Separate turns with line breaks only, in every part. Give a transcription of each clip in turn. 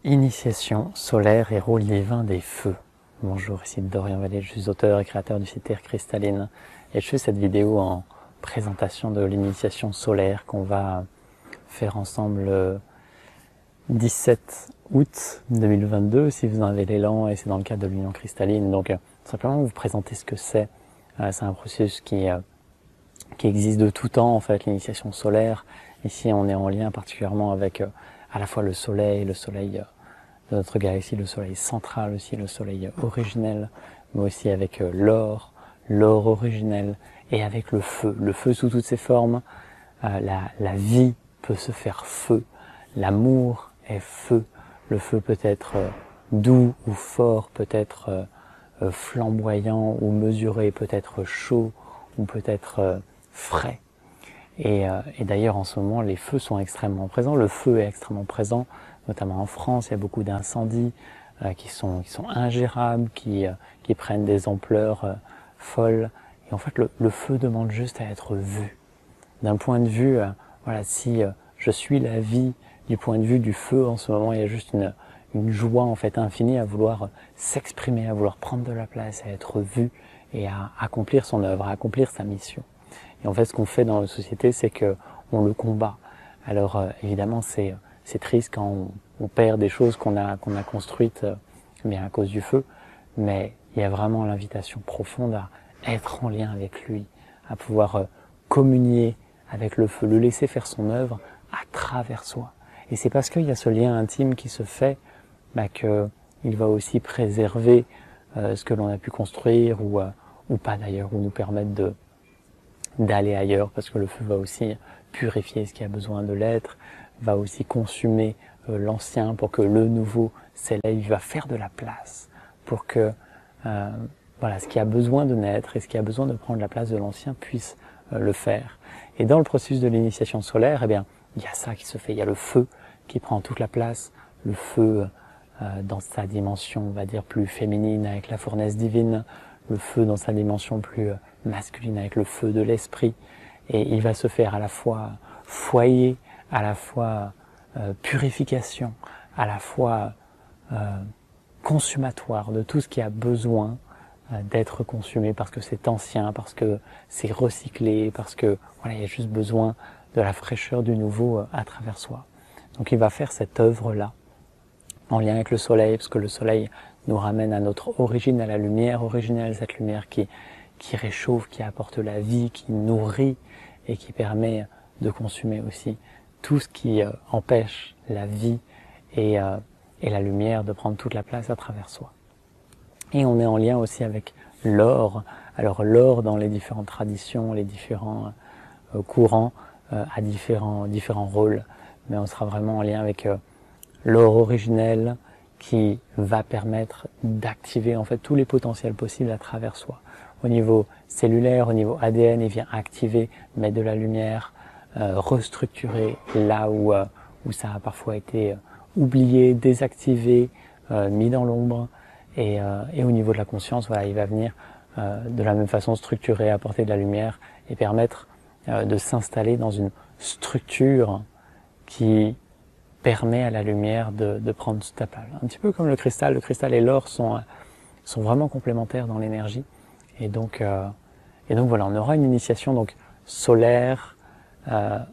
Initiation solaire et rôle divin des feux. Bonjour, ici Dorian Vallée, je suis auteur et créateur du site Terre Cristalline et je fais cette vidéo en présentation de l'initiation solaire qu'on va faire ensemble le 17 août 2022 si vous en avez l'élan, et c'est dans le cadre de l'Union Cristalline. Donc simplement vous présenter ce que c'est. C'est un processus qui existe de tout temps en fait, l'initiation solaire. Ici on est en lien particulièrement avec à la fois le soleil de notre galaxie, le soleil central aussi, le soleil originel, mais aussi avec l'or originel, et avec le feu sous toutes ses formes. La vie peut se faire feu, l'amour est feu, le feu peut être doux ou fort, peut être flamboyant ou mesuré, peut être chaud ou peut être frais. Et d'ailleurs en ce moment les feux sont extrêmement présents, le feu est extrêmement présent, notamment en France. Il y a beaucoup d'incendies qui sont ingérables, qui prennent des ampleurs folles. Et en fait le feu demande juste à être vu. D'un point de vue, voilà, si je suis la vie du point de vue du feu en ce moment, il y a juste une joie en fait infinie à vouloir s'exprimer, à vouloir prendre de la place, à être vu et à accomplir son œuvre, à accomplir sa mission. Et en fait, ce qu'on fait dans la société, c'est que on le combat. Alors évidemment, c'est triste quand on perd des choses qu'on a construites bien à cause du feu, mais il y a vraiment l'invitation profonde à être en lien avec lui, à pouvoir communier avec le feu, le laisser faire son œuvre à travers soi. Et c'est parce qu'il y a ce lien intime qui se fait que il va aussi préserver ce que l'on a pu construire ou pas d'ailleurs, ou nous permettre d'aller ailleurs, parce que le feu va aussi purifier ce qui a besoin de l'être, va aussi consumer l'ancien pour que le nouveau s'élève, il va faire de la place pour que voilà, ce qui a besoin de naître et ce qui a besoin de prendre la place de l'ancien puisse le faire. Et dans le processus de l'initiation solaire, eh bien, il y a ça qui se fait, il y a le feu qui prend toute la place, le feu dans sa dimension, on va dire, plus féminine avec la fournaise divine, le feu dans sa dimension plus masculine avec le feu de l'esprit, et il va se faire à la fois foyer, à la fois purification, à la fois consumatoire de tout ce qui a besoin d'être consumé parce que c'est ancien, parce que c'est recyclé, parce que voilà, il y a juste besoin de la fraîcheur du nouveau à travers soi. Donc il va faire cette œuvre-là en lien avec le soleil, parce que le soleil nous ramène à notre origine, à la lumière originelle, cette lumière qui réchauffe, qui apporte la vie, qui nourrit et qui permet de consumer aussi tout ce qui empêche la vie et la lumière de prendre toute la place à travers soi. Et on est en lien aussi avec l'or. Alors l'or dans les différentes traditions, les différents courants a différents rôles, mais on sera vraiment en lien avec l'or originel qui va permettre d'activer en fait tous les potentiels possibles à travers soi. Au niveau cellulaire, au niveau ADN, il vient activer, mettre de la lumière, restructurer là où ça a parfois été oublié, désactivé, mis dans l'ombre. Et au niveau de la conscience, voilà, il va venir de la même façon structurer, apporter de la lumière et permettre de s'installer dans une structure qui permet à la lumière de prendre toute la place. Un petit peu comme le cristal et l'or sont vraiment complémentaires dans l'énergie. Et donc voilà, on aura une initiation donc solaire,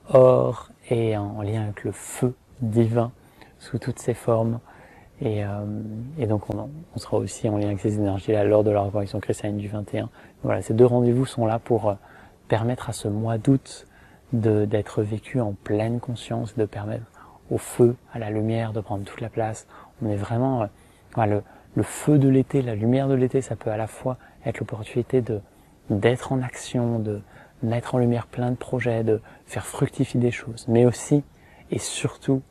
or, et en lien avec le feu divin sous toutes ses formes. Et donc on sera aussi en lien avec ces énergies-là lors de la révolution cristalline du 21. Voilà, ces deux rendez-vous sont là pour permettre à ce mois d'août d'être vécu en pleine conscience, de permettre au feu, à la lumière de prendre toute la place. On est vraiment voilà, le feu de l'été, la lumière de l'été, ça peut à la fois être l'opportunité d'être en action, de mettre en lumière plein de projets, de faire fructifier des choses, mais aussi et surtout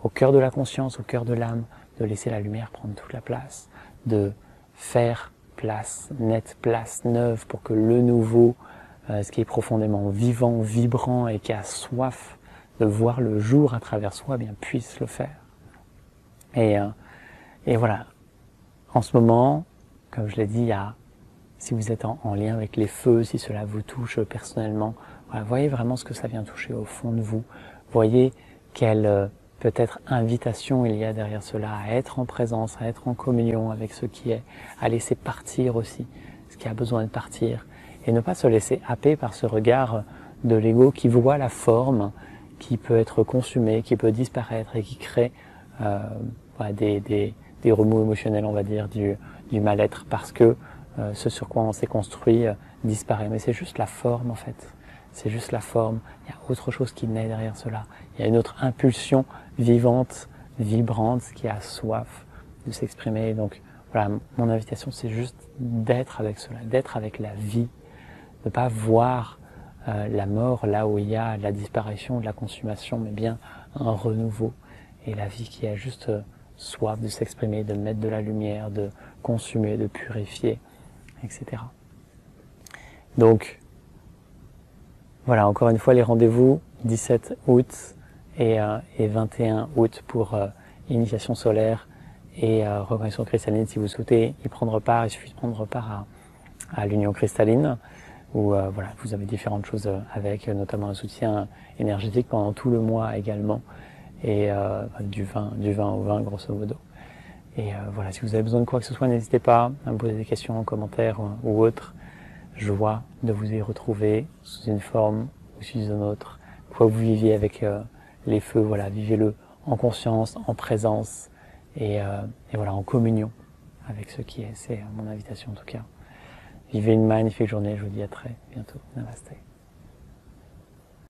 au cœur de la conscience, au cœur de l'âme, de laisser la lumière prendre toute la place, de faire place, nette place neuve pour que le nouveau, ce qui est profondément vivant, vibrant et qui a soif de voir le jour à travers soi, bien puisse le faire. Et voilà, en ce moment, comme je l'ai dit, si vous êtes en lien avec les feux, si cela vous touche personnellement, voilà, voyez vraiment ce que ça vient toucher au fond de vous. Voyez quelle peut-être invitation il y a derrière cela à être en présence, à être en communion avec ce qui est, à laisser partir aussi ce qui a besoin de partir, et ne pas se laisser happer par ce regard de l'ego qui voit la forme, qui peut être consumée, qui peut disparaître et qui crée des remous émotionnels, on va dire, du mal-être, parce que ce sur quoi on s'est construit disparaît. Mais c'est juste la forme en fait, c'est juste la forme, il y a autre chose qui naît derrière cela, il y a une autre impulsion vivante, vibrante, qui a soif de s'exprimer. Donc voilà, mon invitation c'est juste d'être avec cela, d'être avec la vie, de ne pas voir la mort là où il y a la disparition, de la consommation, mais bien un renouveau, et la vie qui a juste soif de s'exprimer, de mettre de la lumière, de consumer, de purifier, etc. Donc voilà, encore une fois les rendez-vous 17 août et 21 août pour initiation solaire et reconnaissance cristalline. Si vous souhaitez y prendre part, il suffit de prendre part à l'union cristalline, où voilà, vous avez différentes choses avec, notamment un soutien énergétique pendant tout le mois également, et du 20 au 20 grosso modo. Et voilà, si vous avez besoin de quoi que ce soit, n'hésitez pas à me poser des questions en commentaire ou autre. Joie de vous y retrouver sous une forme ou sous une autre. Quoi que vous viviez avec les feux, voilà, vivez-le en conscience, en présence, et voilà, en communion avec ce qui est. C'est mon invitation en tout cas. Vivez une magnifique journée, je vous dis à très bientôt. Namasté.